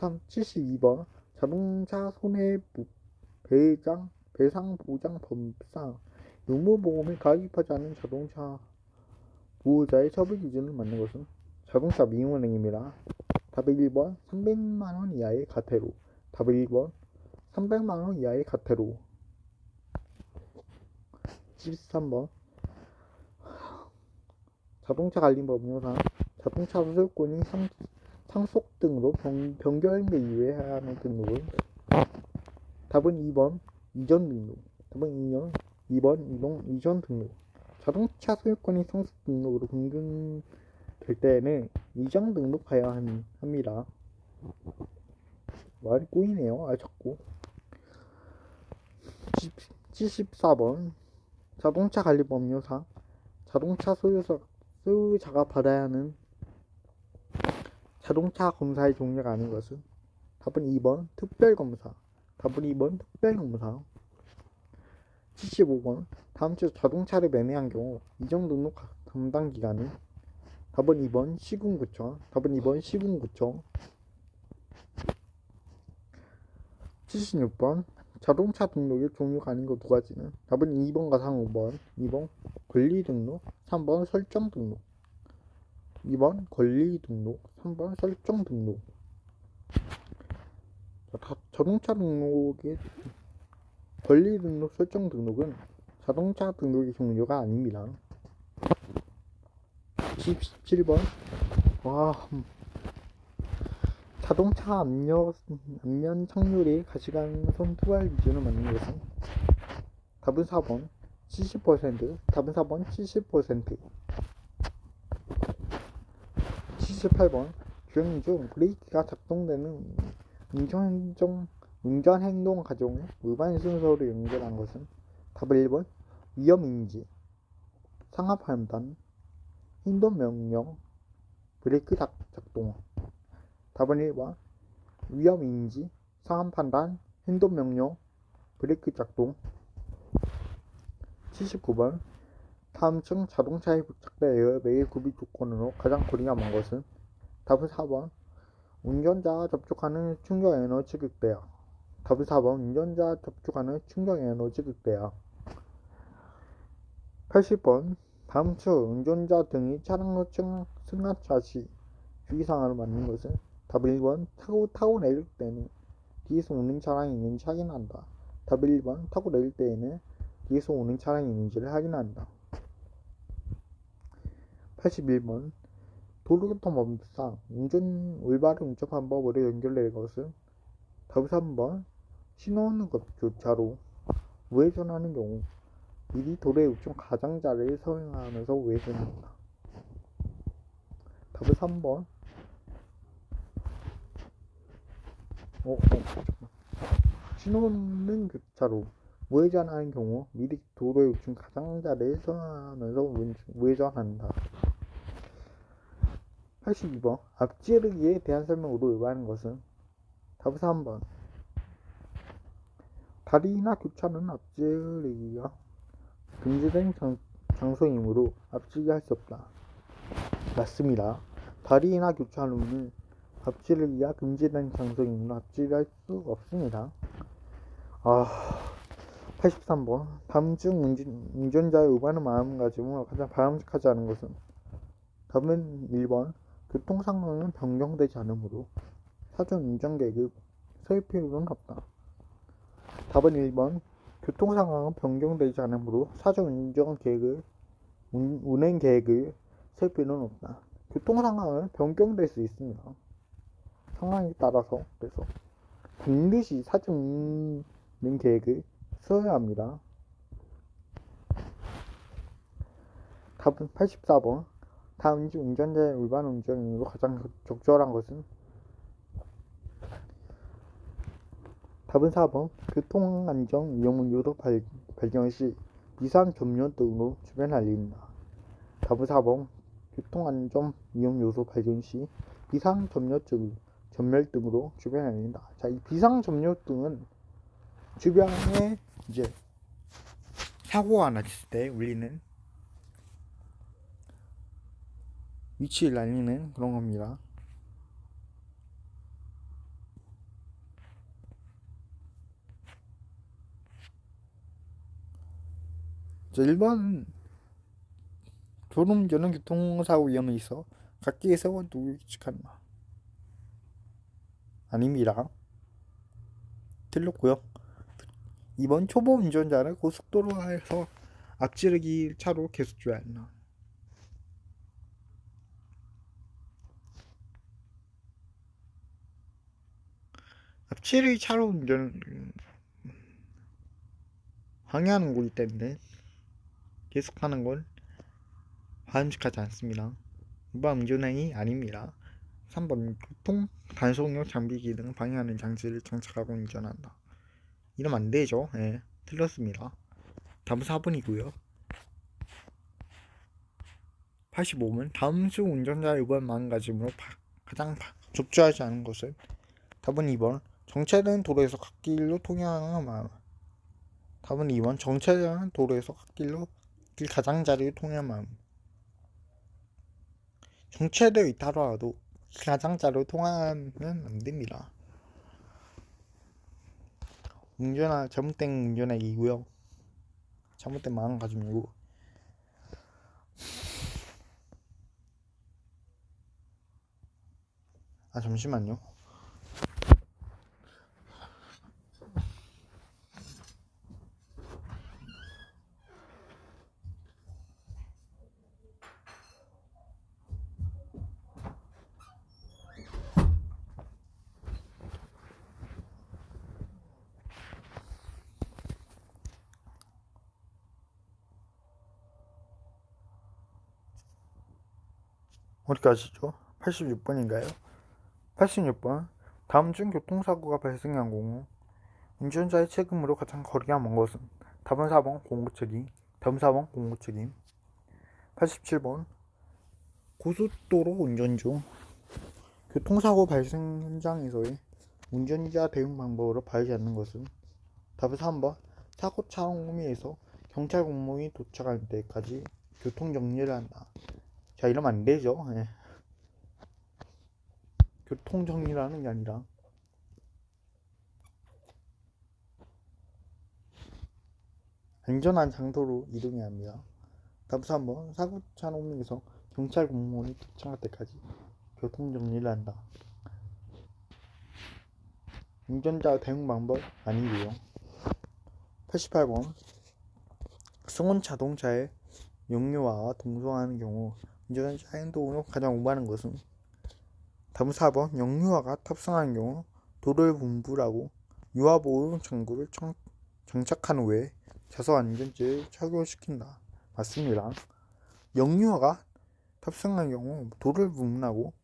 72번 자동차 배상보장법상 의무보험을 가입하지 않은 자동차 보호자의 처벌 기준을 맞는 것은 자동차 미운행입니다. 답은 1번 300만원 이하의 과태료. 답은 1번 300만원 이하의 과태료. 73번 자동차 관리 법령상 자동차 소유권이 상속 등으로 변경된 이후에 해야 하는 등록은 답은 2번 이전 등록. 답은 2번 이전 등록. 자동차 소유권이 상속 등록으로 변경될 때에는 이전 등록해야 합니다. 말이 꼬이네요. 자꾸. 74번 자동차 관리 법령상 자동차 소유자가 받아야 하는 자동차 검사의 종류가 아닌 것은 답은 2번 특별검사. 답은 2번 특별검사. 75번 다음주 자동차를 매매한 경우 이전 등록 담당 기간은 답은 2번 시군구청. 답은 2번 시군구청. 76번 자동차 등록의 종류가 아닌 것 두 가지는 답은 2번과 5번. 2번 권리 등록, 3번 설정 등록. 2번 권리 등록, 3번 설정 등록. 자동차 등록의 권리 등록, 설정 등록은 자동차 등록의 종류가 아닙니다. 17번 자동차 앞면 착륙의 가시광선 투할 기준을 맞는 것은 답은 4번 70%. 답은 4번 70%. 78번 주행 중 브레이크가 작동되는 운전행동 과정을 위반 순서로 연결한 것은 답은 1번 위험인지, 상하 판단, 행동 명령, 브레이크 작동. 답은 1번 위험인지, 상하 판단, 행동 명령, 브레이크 작동. 79번 다음중 자동차에 부착되어 매일 구비 조건으로 가장 거리가 먼 것은 답은 4번 운전자가 접촉하는 충격 에너지 극대야. 답은 4번 운전자가 접촉하는 충격 에너지 극대야. 80번 다음중 운전자 등이 차량로 승하차 시 주의사항을 맞는 것은 답은 1번 타고 내릴 때는 뒤에서 오는 차량이 있는지 확인한다. 답은 1번 타고 내릴 때에는 뒤에서 오는 차량이 있는지를 확인한다. 81번 도로교통법상 올바른 운전 방법으로 연결될 것은 답은 3번 신호는 교차로 우회전하는 경우 미리 도로의 우측 가장자리를 사용하면서 우회전한다. 답은 3번 신호는 교차로 우회전하는 경우 미리 도로의 우측 가장자리를 사용하면서 우회전한다. 82번 앞지르기에 대한 설명으로 의뢰하는 것은 답은 3번 다리나 교차로는 앞지르기가 금지된 장소이므로 앞지르기 할 수 없다. 맞습니다. 다리나 교차로는 앞지르기가 금지된 장소이므로 앞지르기 할 수 없습니다. 83번 다음 중 운전자의 위반의 마음가짐으로 가장 바람직하지 않은 것은 답은 1번 교통상황은 변경되지 않으므로 사전 운전계획을 세울 필요는 없다. 답은 1번 교통상황은 변경되지 않으므로 사전 운행계획을 세울 필요는 없다. 교통상황은 변경될 수 있습니다. 상황에 따라서. 그래서 반드시 사전 운행계획을 세워야 합니다. 답은 84번 다음 중 운전자의 위반 운전으로 가장 적절한 것은 답은 4번. 교통안전 위험 요소 발견 시 비상 점료 등으로 주변에 알린다. 답은 4번. 교통안전 위험 요소 발견 시 비상 전멸 등으로 주변에 알린다. 자, 이 비상 전멸 등은 주변에 이제 사고가 났을 때 울리는 위치를 알리는 그런 겁니다. 자, 1번은 졸음운전은 교통사고 위험이 있어 갓길에 세워두고 규칙한다. 아닙니다. 틀렸고요. 2번 초보 운전자는 고속도로에서 앞지르기 차로 계속 줘야 한다. 앞지르기 차로 운전 방해하는 거기 때문에 계속하는 건 바람직하지 않습니다. 2번 운전행위 아닙니다. 3번 교통 단속용 장비 기능 방해하는 장치를 장착하고 운전한다. 이러면 안 되죠. 예, 틀렸습니다. 답은 4번이고요. 85번 다음 중 운전자의 위반 마음가짐으로 가장 적절하지 않은 것은 답은 2번 정체된 도로에서 갓길로 통행하는 마음. 답은 2번 정체된 도로에서 갓길로 길 가장자리로 통행하는 마음. 정체되어 있다 하더라도 가장자리로 통하면 안 됩니다. 잘못된 운전행위고요. 잘못된 마음가짐이고. 아, 잠시만요. 어디까지죠? 86번인가요? 86번 다음 중 교통사고가 발생한 경우 운전자의 책임으로 가장 거리가 먼 것은 답은 4번 공무책임. 답은 4번 공무책임. 87번 고속도로 운전 중 교통사고 발생 현장에서의 운전자 대응 방법으로 바르지 않는 것은 답은 3번 사고 차량에서 경찰 공무원이 도착할 때까지 교통정리를 한다. 자, 이러면 안 되죠. 예. 교통정리라는 게 아니라 안전한 장소로 이동해야 합니다. 답은 3번 사고차 노면에서 경찰 공무원이 도착할 때까지 교통정리를 한다. 운전자 대응 방법 아니고요. 88번 승온 자동차의 역류와 동성하는 경우 운전자 행동으로 가장 오바하는 것은 답은 4번 역류화가 탑승하는 경우 도로를 분불하고 유아보호 장구를 장착한 후에 좌석 안전지를 착용시킨다. 맞습니다. 역류화가 탑승한 경우 도로를 분분하고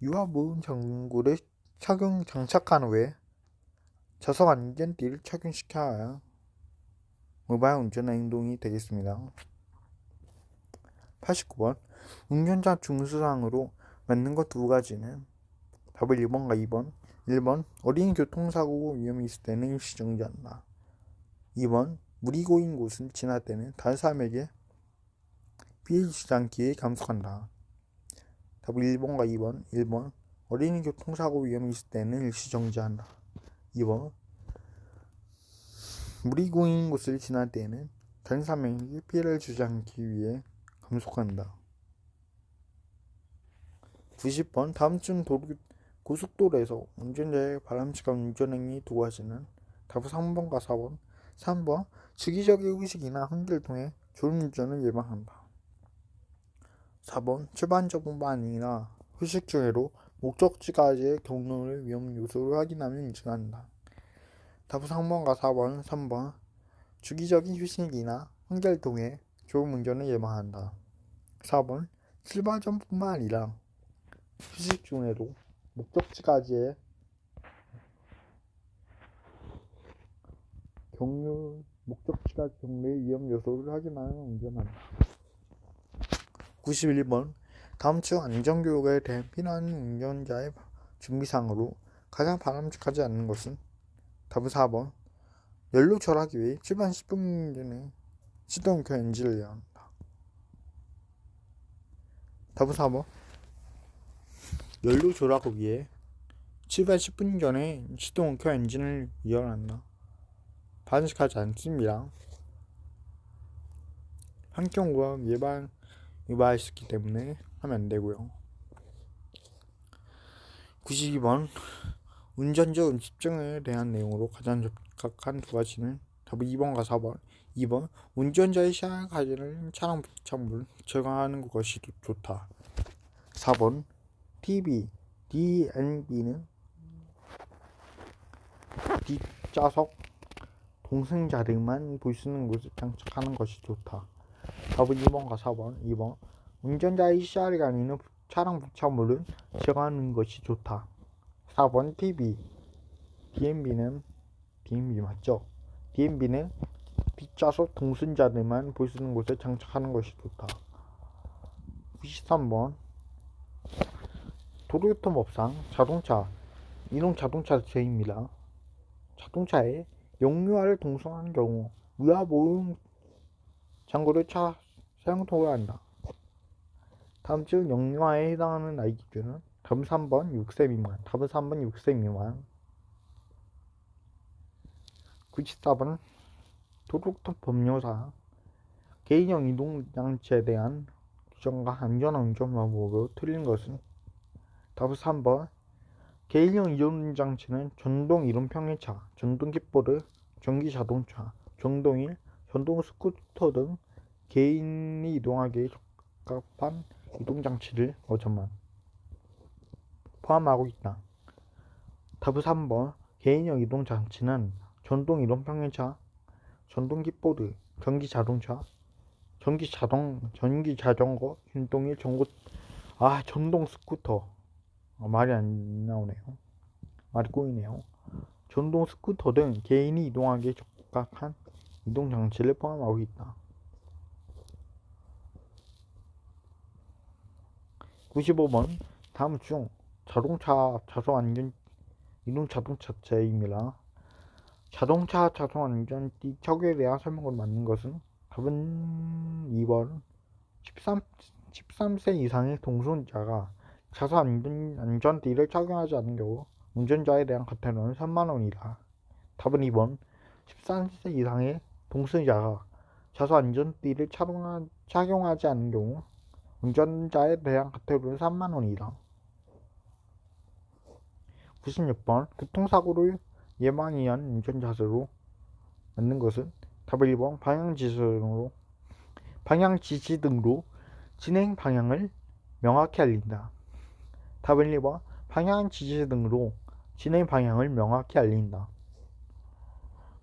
유아보호 장구를 장착한 후에 좌석 안전띠를 착용시켜야 무방 운전 행동이 되겠습니다. 89번 운전자 중수상으로 맞는 것 두 가지는 답을 1번과 2번. 1번 어린이 교통사고 위험이 있을 때는 일시 정지한다. 2번 물이 고인 곳을 지날 때는 다른 사람에게 피해 주지 않기에 감속한다. 답을 1번과 2번. 1번 어린이 교통사고 위험이 있을 때는 일시 정지한다. 2번 물이 고인 곳을 지날 때는 다른 사람에게 피해를 주지 않기 위해 감속한다. 90번 다음 중 고속도로에서 운전자의 바람직한 운전행위 두 가지는 답은 3번과 4번. 3번 주기적인 의식이나 환기를 통해 졸음운전을 예방한다. 4번 출발전뿐만 아니라 휴식 중에도 목적지까지의 경로를 위험 요소를 확인하며 운전한다. 답은 3번과 4번. 3번 주기적인 휴식이나 환기를 통해 졸음운전을 예방한다. 4번 출발 전뿐만 아니라 휴식 중에도 목적지까지의 목적지가 경로의 위험 요소를 확인하는 운전한다. 91번 다음주 안전교육에 대해 필요한 운전자의 준비사항으로 가장 바람직하지 않는 것은? 답은 4번 연료 절하기 위해 출발 10분 전에 시동켜 엔진을 해야 한다. 답은 4번 연료 절하기 위해 출발 10분 전에 시동을 켜 엔진을 이어한다. 바람직하지 않습니다. 환경오염 유발할 수 있기 때문에 하면 안 되고요. 92번 운전적 집중에 대한 내용으로 가장 적합한 두 가지는? 답은 2번과 4번. 2번 운전자의 시야에 가지는 차량 부착물을 제거하는 것이 좋다. 4번 DNB는 뒷좌석 동승자들만 볼 수 있는 곳에 장착하는 것이 좋다. 답은 2번과 4번. 2번 운전자의 시야를 가리는 차량 부착물은 제거하는 것이 좋다. 4번 DNB는 맞죠? DNB는 뒷좌석 동승자들만 볼 수 있는 곳에 장착하는 것이 좋다. 93번 도로교통법상 이동 자동차 제입니다. 자동차에 용류화를 동승하는 경우 위와 모형 장구를 사용토해야 한다. 다음 중 용류화에 해당하는 나이 기준은? 답은 3번 6세 미만. 답은 3번 6세 미만. 94번 도로교통 법률상 개인형 이동장치에 대한 규정과 안전한 운전 방법으로 틀린 것은? 답은 3번 개인형 이동장치는 전동 이동 평행차, 전동 킥보드, 전기 자동차, 전동일, 전동 스쿠터 등 개인이 이동하기에 적합한 이동장치를 포함하고 있다. 답은 3번 개인형 이동장치는 전동 이동 평행차, 전동 킥보드, 전기 자동차, 전기 자전거, 전동일, 전동 스쿠터. 말이 안 나오네요. 말이 꼬이네요. 전동 스쿠터 등 개인이 이동하기에 적합한 이동장치를 포함하고 있다. 95번 다음 중 자동차 자동 안전 이동 자동차체입니다. 자동차 자동 안전띠 착용에 대한 설명을 맞는 것은? 답은 2번 13세 이상의 동승자가 자동 안전띠를 착용하지 않는 경우 운전자에 대한 과태료는 3만원이다. 답은 2번 13세 이상의 동승자가 자동 안전띠를 착용하지 않는 경우 운전자에 대한 과태료는 3만원이다. 96번 교통사고를 예방하기 위한 운전자세로 맞는 것은? 답은 1번 방향지시 등으로 진행 방향을 명확히 알린다. 답은 1번 방향지시 등으로 진행 방향을 명확히 알린다.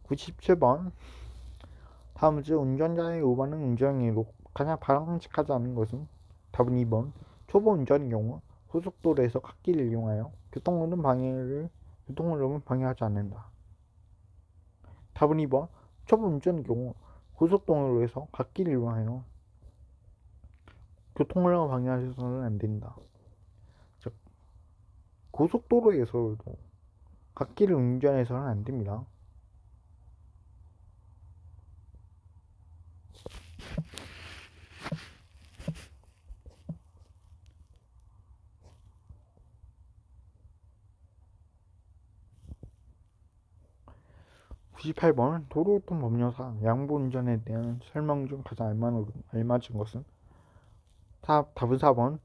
97번 다음 중 운전자의 위반은 운전행위로 가장 바람직하지 않은 것은? 답은 2번 초보 운전의 경우 고속도로에서 갓길을 이용하여 교통흐름 방해하지 않는다. 답은 2번 초보 운전의 경우 고속도로에서 갓길을 이용하여 교통흐름을 방해해서는 안 된다. 즉 고속도로에서도 갓길을 운전해서는 안 됩니다. 98번 도로교통법령상 양보운전에 대한 설명 중 가장 알맞은 것은? 답은 4번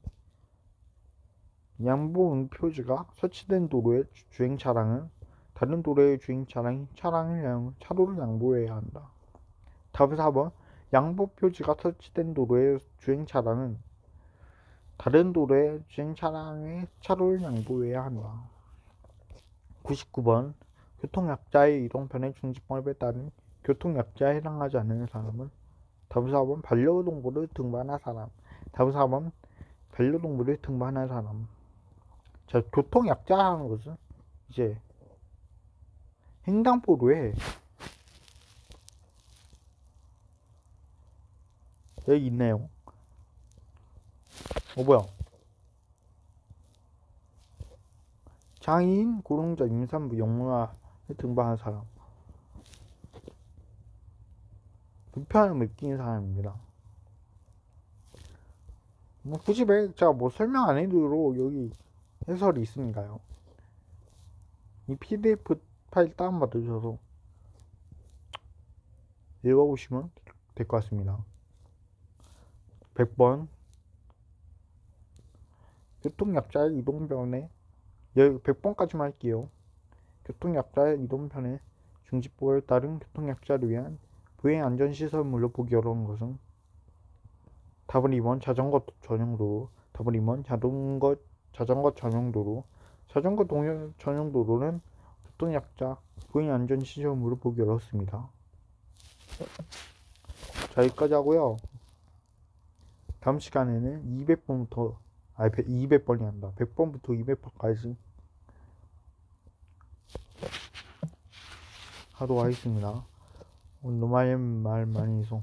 양보 표지가 설치된 도로의 주행 차량은 다른 도로의 주행 차로를 양보해야 한다. 답은 4번 양보 표지가 설치된 도로의 주행 차량은 다른 도로의 주행 차량의 차로를 양보해야 한다. 99번 교통약자의 이동편의 중지법에 따른 교통약자에 해당하지 않는 사람은? 답은 4번 반려동물을 등반한 사람. 답은 4번 반려동물을 등반한 사람. 자, 교통약자라는 것은 이제 횡단보도에 여기 있네요. 뭐야? 장애인, 고령자, 임산부, 영문화에 등반한 사람. 불편함을 느끼는 사람입니다. 뭐 굳이 제가 뭐 설명 안 해도 여기 해설이 있으니까요. 이 PDF 파일 다운받으셔서 읽어보시면 될 것 같습니다. 100번 교통약자의 이동편에 100번까지만 할게요. 교통약자의 이동편에 중지법에 따른 교통약자를 위한 보행 안전시설물로 보기 어려운 것은 답은 2번 자전거 전용도로, 답은 2번 자전거 전용도로. 자전거 전용도로는 교통약자 보행 안전시설물로 보기 어렵습니다. 자, 여기까지 하고요. 다음 시간에는 200번부터 200번이 한다. 100번부터 200번까지 하도록 하겠습니다. 오늘 너무 말 많이 해서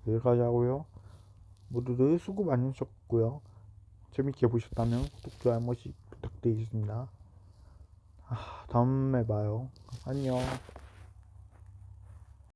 여기까지 하고요. 모두들 수고 많으셨고요. 재밌게 보셨다면 구독, 좋아요 한 번씩 부탁드리겠습니다. 다음에 봐요. 안녕.